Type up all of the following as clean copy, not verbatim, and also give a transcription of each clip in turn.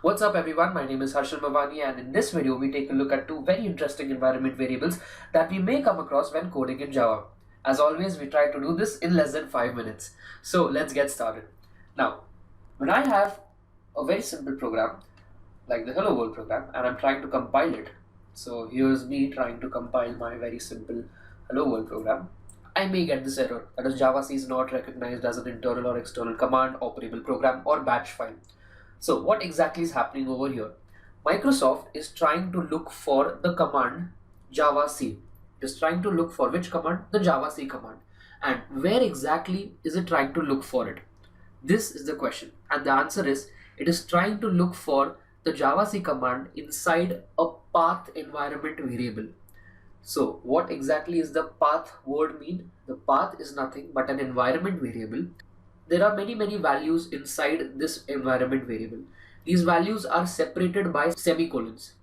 What's up everyone, my name is Harshal Mavani and in this video we take a look at two very interesting environment variables that we may come across when coding in Java. As always, we try to do this in less than 5 minutes. So let's get started. Now, when I have a very simple program like the Hello World program and I'm trying to compile it, so here's me trying to compile my very simple Hello World program, I may get this error, that is Javac is not recognized as an internal or external command, operable program or batch file. So what exactly is happening over here? Microsoft is trying to look for the command javac. It is trying to look for which command? The javac command. And where exactly is it trying to look for it? This is the question. And the answer is, it is trying to look for the javac command inside a path environment variable. So what exactly is the path word mean? The path is nothing but an environment variable. There are many values inside this environment variable. These values are separated by semicolons.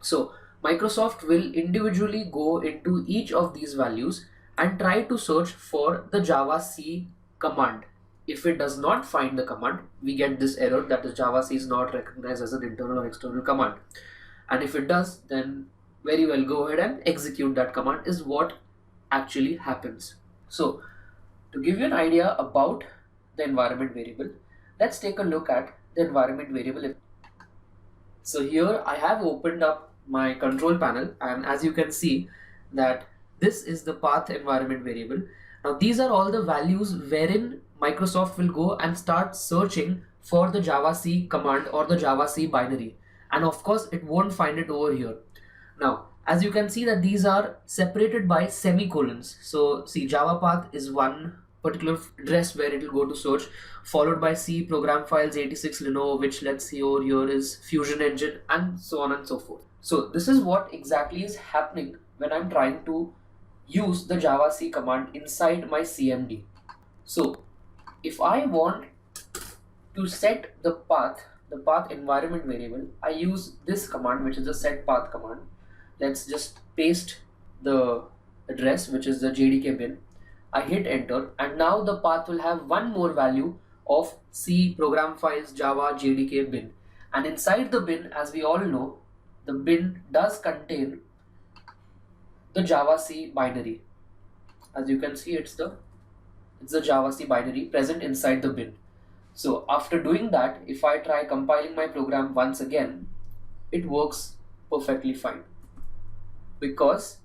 So Microsoft will individually go into each of these values and try to search for the javac command. If it does not find the command, we get this error that is javac is not recognized as an internal or external command. And if it does, then very well go ahead and execute that command is what actually happens. So to give you an idea about the environment variable, let's take a look at the environment variable. So here I have opened up my control panel and as you can see that this is the path environment variable. Now these are all the values wherein Microsoft will go and start searching for the javac command or the javac binary, and of course it won't find it over here. Now as you can see that these are separated by semicolons. So see, Java path is one particular address where it will go to search, followed by C program files 86 Lenovo, which let's see over here is Fusion Engine, and so on and so forth. So this is what exactly is happening when I'm trying to use the javac command inside my CMD. So if I want to set the path environment variable, I use this command, which is the set path command. Let's just paste the address, which is the JDK bin. I hit enter and now the path will have one more value of C program files Java JDK bin, and inside the bin, as we all know, the bin does contain the javac binary. As you can see, it's the javac binary present inside the bin. So after doing that, if I try compiling my program once again, it works perfectly fine because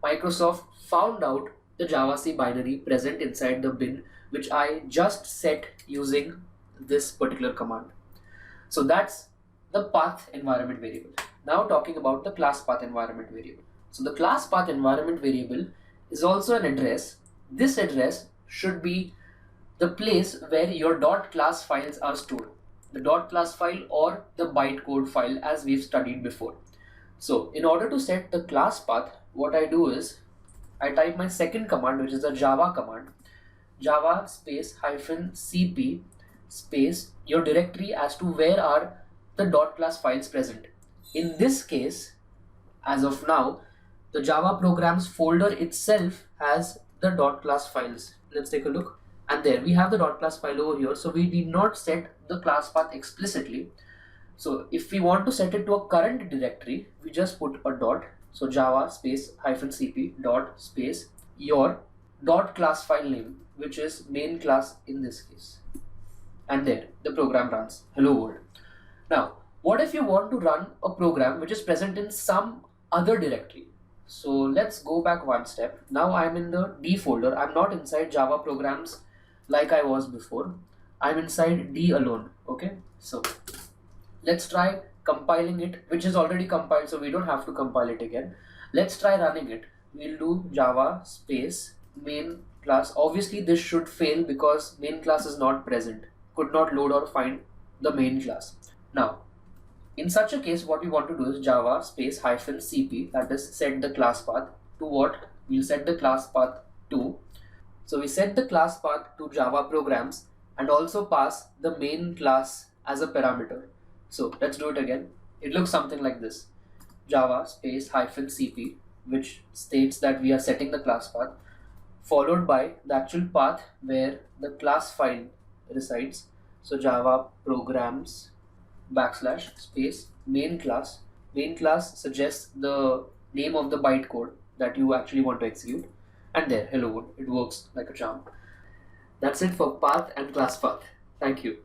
Microsoft found out the javac binary present inside the bin, which I just set using this particular command. So that's the path environment variable. Now talking about the class path environment variable. So the class path environment variable is also an address. This address should be the place where your .class files are stored. The .class file or the bytecode file, as we've studied before. So in order to set the class path, what I do is I type my second command, which is the Java command, Java space -cp space your directory as to where are the .class files present. In this case, as of now, the Java programs folder itself has the .class files. Let's take a look. And there we have the .class file over here. So we did not set the class path explicitly. So if we want to set it to a current directory, we just put a dot. So Java space -cp dot space your .class file name, which is main class in this case. And there the program runs hello world. Now, what if you want to run a program which is present in some other directory? So let's go back one step. Now I'm in the D folder. I'm not inside Java programs like I was before. I'm inside D alone. Okay, so let's try compiling it, which is already compiled, so we don't have to compile it again. Let's try running it. We'll do Java space main class. Obviously this should fail because main class is not present, could not load or find the main class. Now in such a case, what we want to do is Java space -cp, that is set the class path to what? We'll set the class path to. So we set the class path to Java programs and also pass the main class as a parameter. So let's do it again. It looks something like this. Java space -cp, which states that we are setting the class path, followed by the actual path where the class file resides. So Java programs backslash space main class. Main class suggests the name of the bytecode that you actually want to execute, and there, hello world. It works like a charm. That's it for Path and Classpath. Thank you.